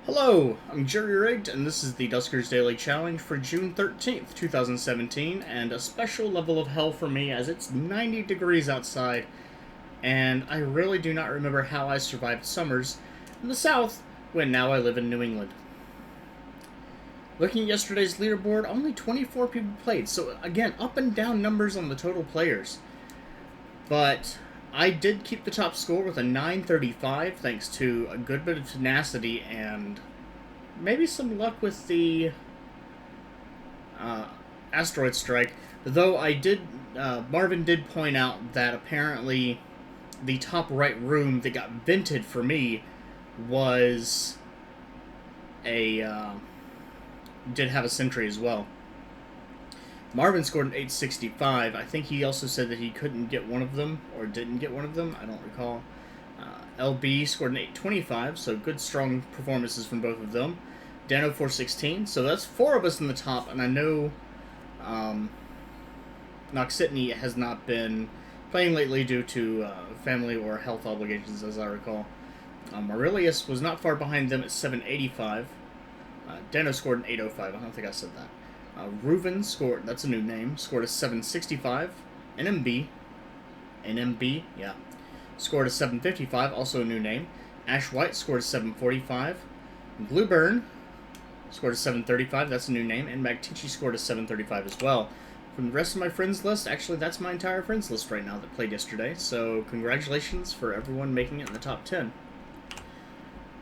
Hello, I'm Jerry Rigged, and this is the Duskers Daily Challenge for June 13th, 2017, and a special level of hell for me as it's 90 degrees outside, and I really do not remember how I survived summers in the South when now I live in New England. Looking at yesterday's leaderboard, only 24 people played, so again, up and down numbers on the total players. But I did keep the top score with a 935 thanks to a good bit of tenacity and maybe some luck with the asteroid strike. Though Marvin did point out that apparently the top right room that got vented for me was did have a sentry as well. Marvin scored an 865. I think he also said that he couldn't get one of them, or didn't get one of them. I don't recall. LB scored an 825, so good, strong performances from both of them. Dano 416, so that's four of us in the top, and I know Noxitney has not been playing lately due to family or health obligations, as I recall. Aurelius was not far behind them at 785. Dano scored an 805. I don't think I said that. Reuven scored, that's a new name, scored a 765. NMB, yeah, scored a 755, also a new name. Ash White scored a 745. Blueburn scored a 735, that's a new name. And Magtichi scored a 735 as well. From the rest of my friends list, actually that's my entire friends list right now that played yesterday, so congratulations for everyone making it in the top 10.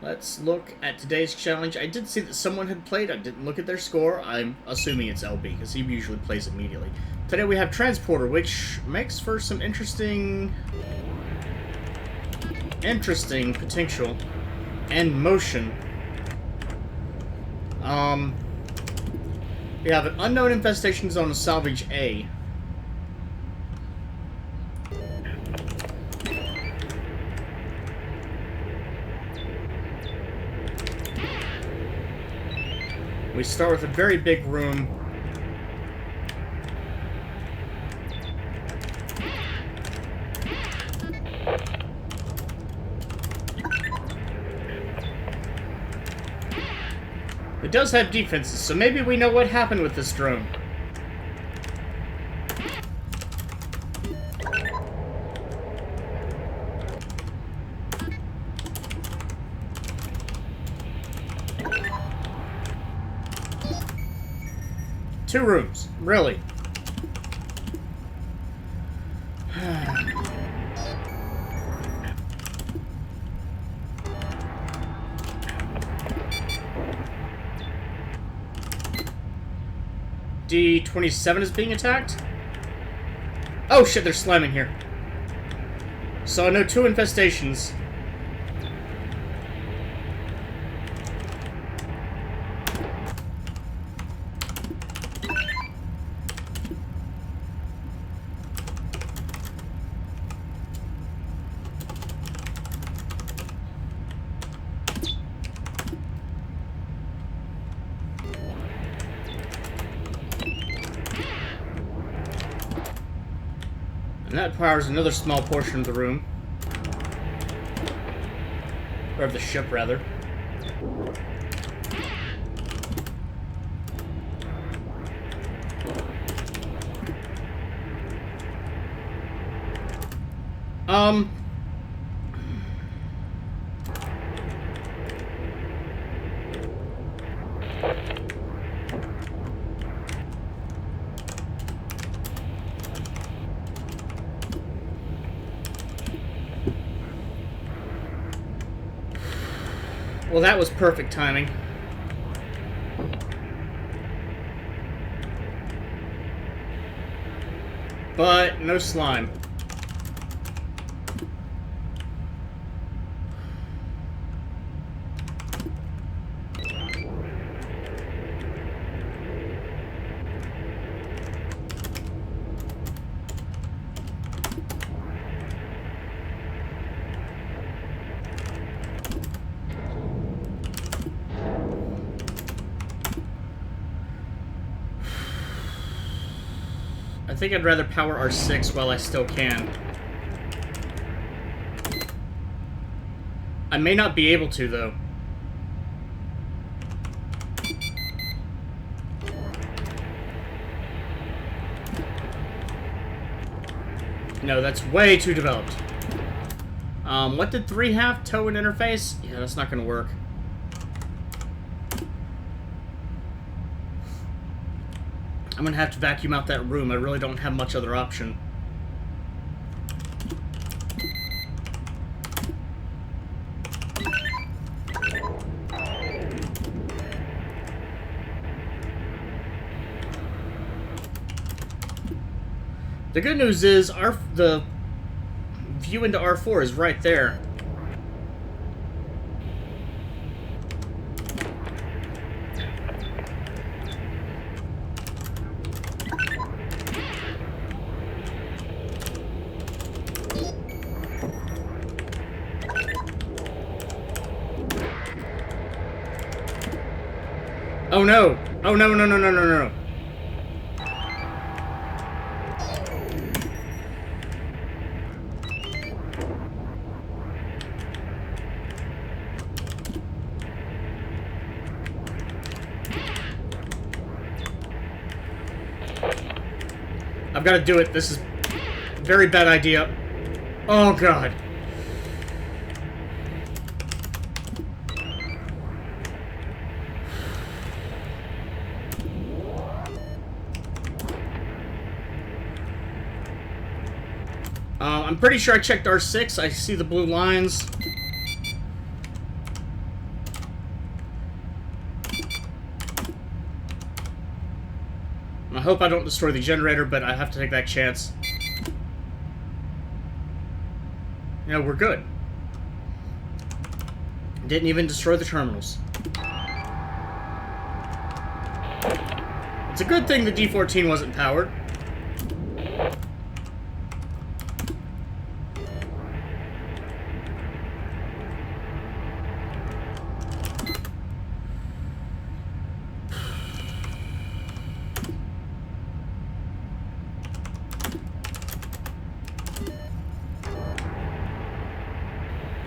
Let's look at today's challenge. I did see that someone had played. I didn't look at their score. I'm assuming it's LB, because he usually plays immediately. Today we have Transporter, which makes for some interesting potential and motion. We have an unknown infestation zone of Salvage A. We start with a very big room. It does have defenses, so maybe we know what happened with this drone. Two rooms, really. D27 is being attacked? Oh shit, they're slamming here. So I know two infestations. And that powers another small portion of the room. Or of the ship, rather. Well, that was perfect timing. But no slime. I think I'd rather power R6 while I still can. I may not be able to, though. No, that's way too developed. What did 3 have? Toe and interface? Yeah, that's not gonna work. I'm gonna have to vacuum out that room. I really don't have much other option. The good news is the view into R4 is right there. Oh no! Oh no, no, no, no, no, no. I've got to do it. This is a very bad idea. Oh god. I'm pretty sure I checked R6. I see the blue lines. I hope I don't destroy the generator, but I have to take that chance. You know, we're good. Didn't even destroy the terminals. It's a good thing the D14 wasn't powered.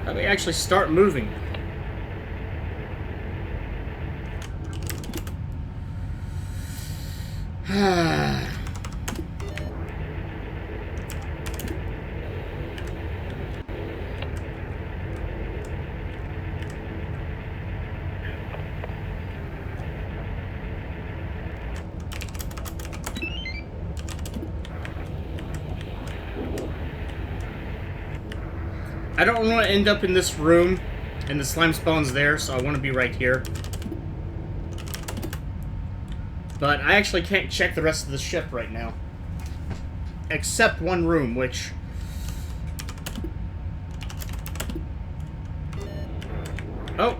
How do we actually start moving? I don't want to end up in this room, and the slime spawn's there, so I want to be right here. But I actually can't check the rest of the ship right now. Except one room, which... Oh!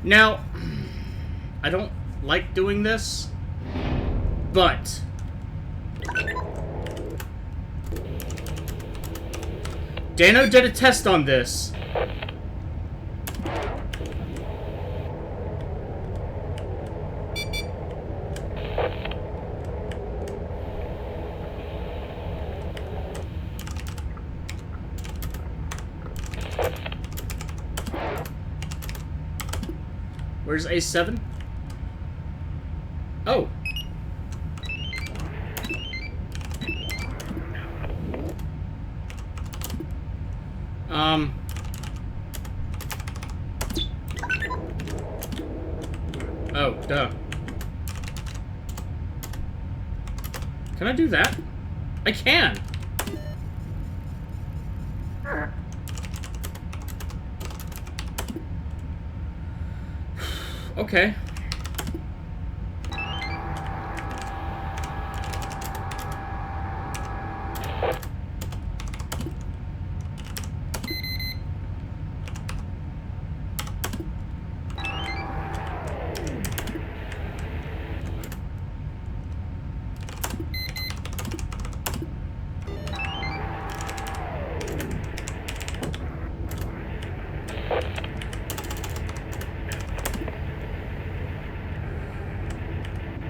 Now, I don't like doing this, but Dano did a test on this. Where's A7? Oh. Oh, duh. Can I do that? I can! Okay.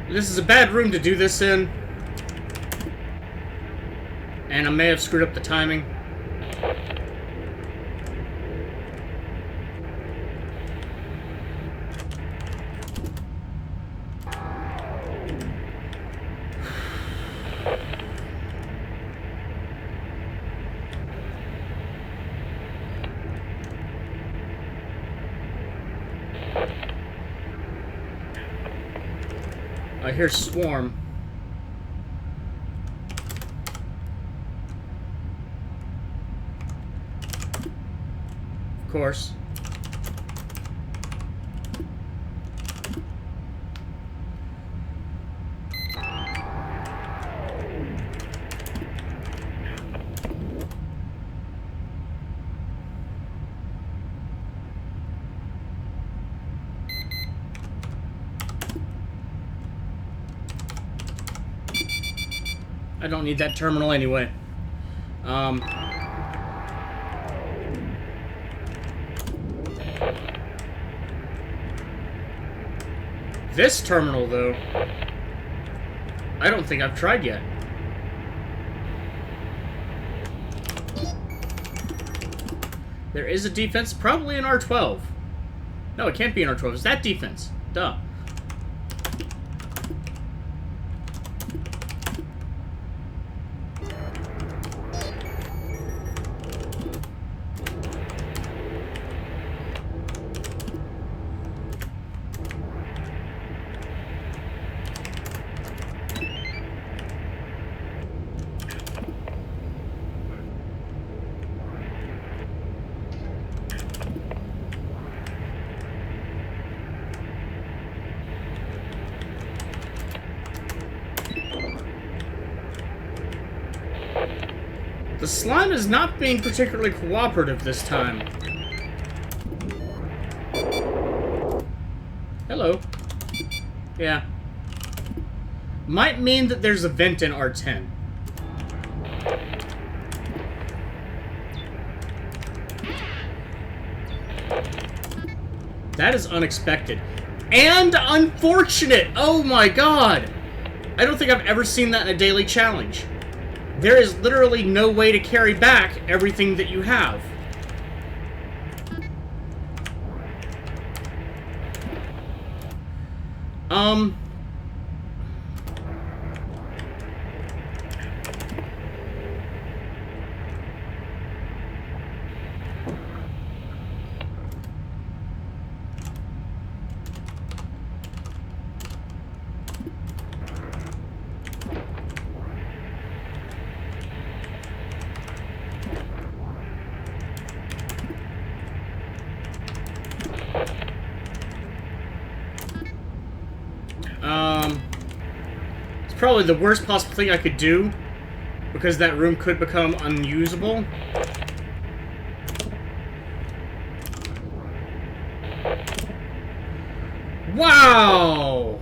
This is a bad room to do this in. And I may have screwed up the timing. I hear Swarm. Of course. I don't need that terminal anyway. This terminal, though, I don't think I've tried yet. There is a defense, probably an R12. No, it can't be an R12. It's that defense. Duh. The slime is not being particularly cooperative this time. Hello. Yeah. Might mean that there's a vent in R10. That is unexpected. And unfortunate! Oh my god! I don't think I've ever seen that in a daily challenge. There is literally no way to carry back everything that you have. It's probably the worst possible thing I could do, because that room could become unusable. Wow!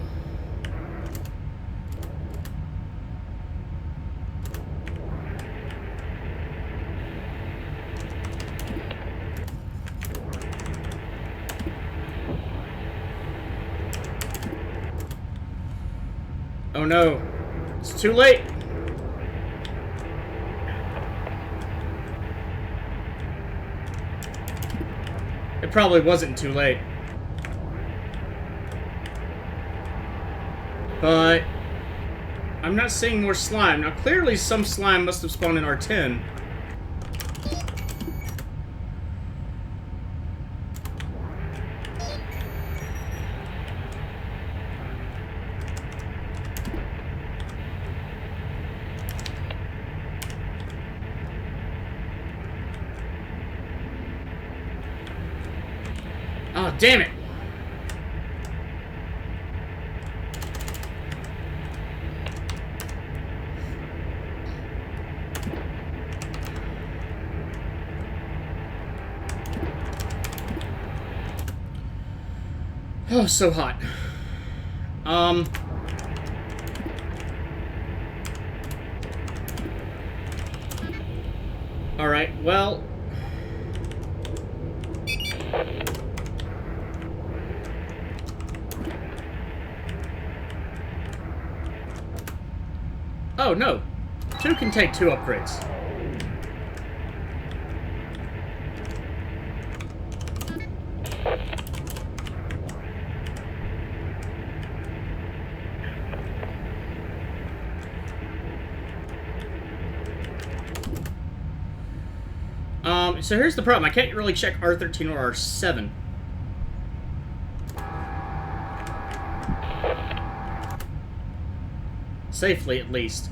Oh no, it's too late. It probably wasn't too late. But I'm not seeing more slime. Now clearly some slime must have spawned in R10. Oh, damn it! Oh, so hot. Alright, well... Oh, no. 2 can take 2 upgrades. So here's the problem. I can't really check R13 or R7. Safely, at least.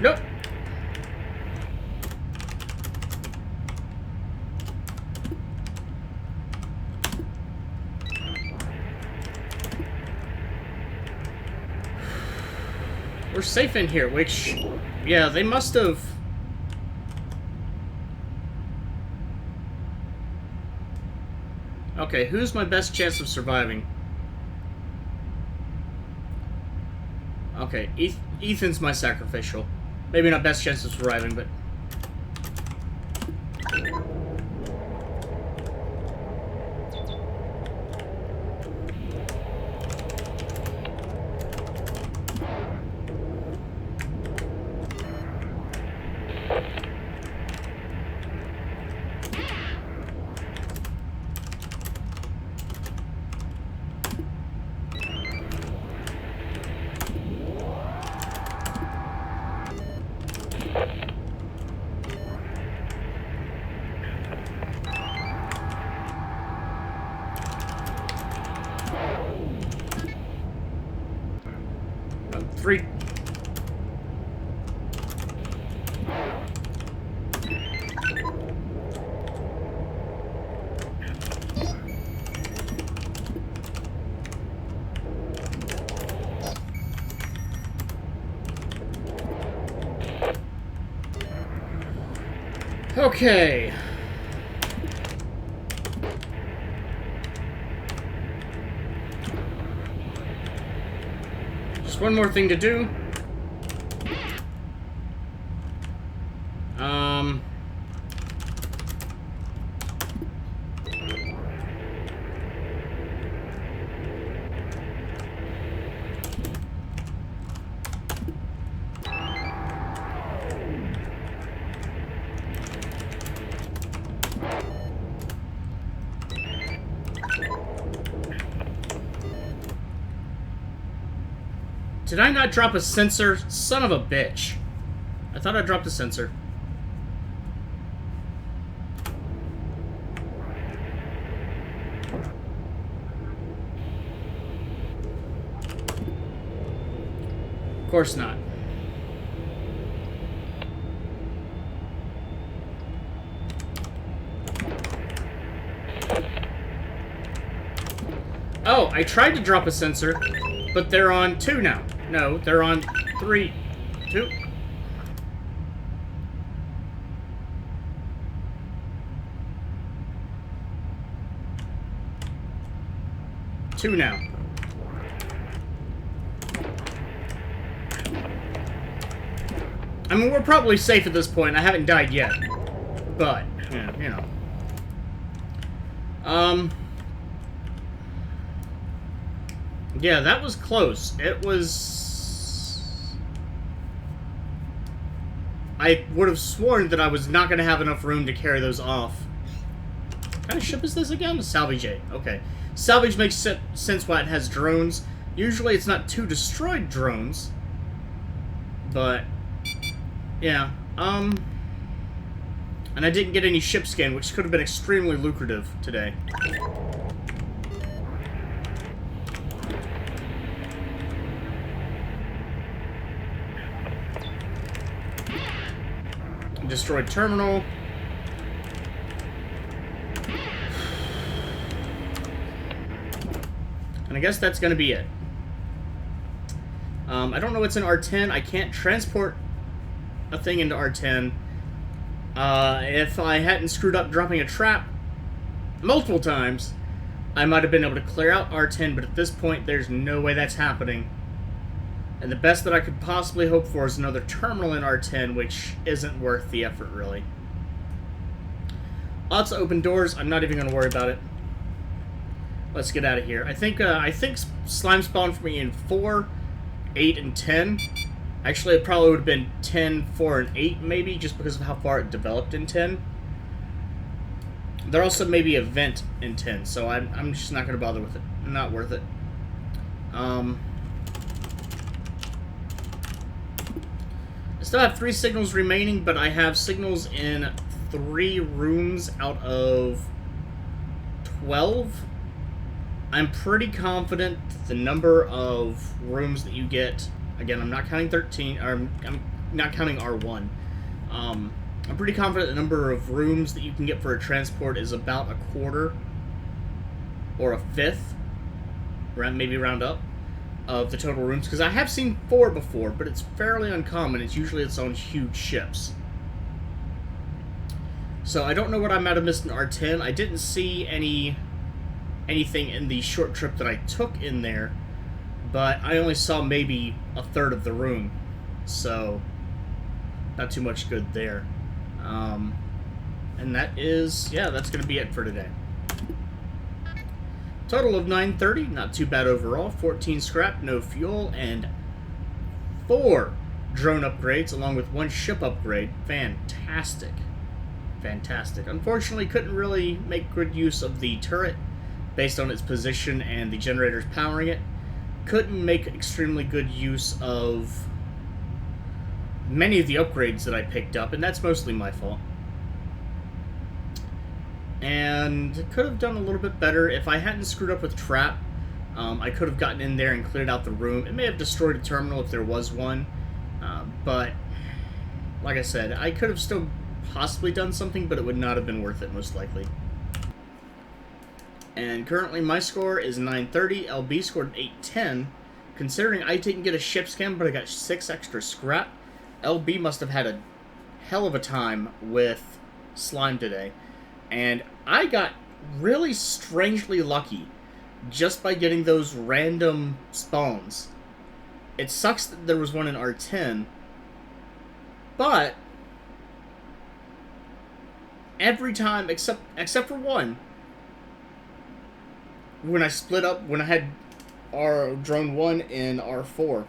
Nope. We're safe in here, which... yeah, they must have... okay, who's my best chance of surviving? Okay, Ethan's my sacrificial. Maybe not best chance of surviving, but... three... okay. Just one more thing to do. Did I not drop a sensor? Son of a bitch. I thought I dropped a sensor. Of course not. Oh, I tried to drop a sensor, but they're on 2 now. No, they're on 3. 2. Two now. I mean, we're probably safe at this point. I haven't died yet. But, yeah, you know. Yeah, that was close. It was... I would have sworn that I was not going to have enough room to carry those off. What kind of ship is this again? Salvage A. Okay. Salvage makes sense why it has drones. Usually it's not two destroyed drones. But, yeah. And I didn't get any ship scan, which could have been extremely lucrative today. Destroyed terminal. And I guess that's going to be it. I don't know what's in R10. I can't transport a thing into R10. If I hadn't screwed up dropping a trap multiple times, I might have been able to clear out R10, but at this point, there's no way that's happening. And the best that I could possibly hope for is another terminal in R10, which isn't worth the effort, really. Lots of open doors. I'm not even going to worry about it. Let's get out of here. I think slime spawned for me in 4, 8, and 10. Actually, it probably would have been 10, 4, and 8, maybe, just because of how far it developed in 10. There also may be a vent in 10, so I'm just not going to bother with it. Not worth it. I still have 3 signals remaining, but I have signals in 3 rooms out of 12. I'm pretty confident the number of rooms that you get, again, I'm not counting 13, or I'm not counting R1. I'm pretty confident the number of rooms that you can get for a transport is about a quarter or a fifth, maybe round up, of the total rooms, because I have seen 4 before, but it's fairly uncommon. It's usually its own huge ships. So I don't know what I might have missed in R10. I didn't see anything in the short trip that I took in there, but I only saw maybe a third of the room, so not too much good there. And that is, yeah, that's going to be it for today. Total of 930, not too bad overall. 14 scrap, no fuel, and 4 drone upgrades, along with 1 ship upgrade. Fantastic. Fantastic. Unfortunately, couldn't really make good use of the turret based on its position and the generators powering it. Couldn't make extremely good use of many of the upgrades that I picked up, and that's mostly my fault. And could have done a little bit better if I hadn't screwed up with trap. I could have gotten in there and cleared out the room. It may have destroyed a terminal if there was one, but like I said, I could have still possibly done something, but it would not have been worth it, most likely. And currently my score is 930. LB scored 810. Considering I didn't get a ship scan, but I got 6 extra scrap, LB must have had a hell of a time with slime today. And I got really strangely lucky just by getting those random spawns. It sucks that there was one in R10, but every time, except for one, when I split up, when I had our drone 1 in R4,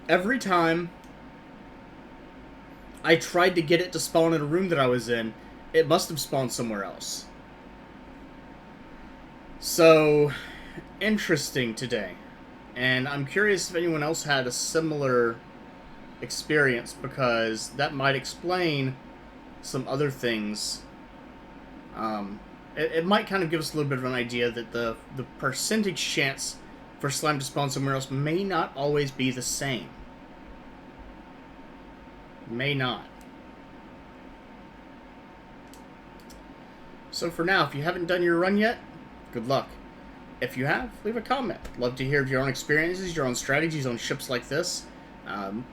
every time I tried to get it to spawn in a room that I was in, it must have spawned somewhere else. So, interesting today. And I'm curious if anyone else had a similar experience, because that might explain some other things. It might kind of give us a little bit of an idea that the percentage chance for slime to spawn somewhere else may not always be the same. May not. So for now, if you haven't done your run yet, good luck. If you have, leave a comment. Love to hear of your own experiences, your own strategies on ships like this.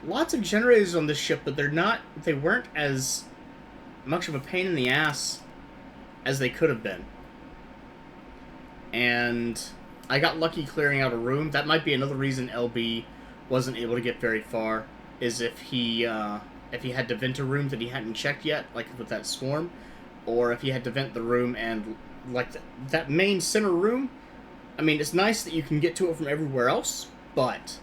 Lots of generators on this ship, but they weren't as much of a pain in the ass as they could have been. And I got lucky clearing out a room. That might be another reason LB wasn't able to get very far, is if he had to vent a room that he hadn't checked yet, like with that swarm, or if he had to vent the room and, like, that main center room, I mean, it's nice that you can get to it from everywhere else, but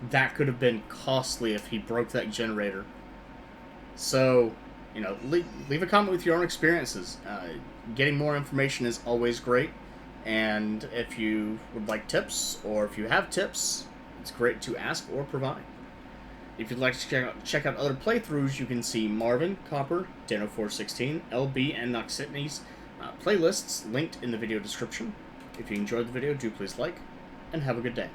that could have been costly if he broke that generator. So, you know, leave a comment with your own experiences. Getting more information is always great, and if you would like tips, or if you have tips, it's great to ask or provide. If you'd like to check out other playthroughs, you can see Marvin, Copper, Dano416, LB, and Noxitney's playlists linked in the video description. If you enjoyed the video, do please like, and have a good day.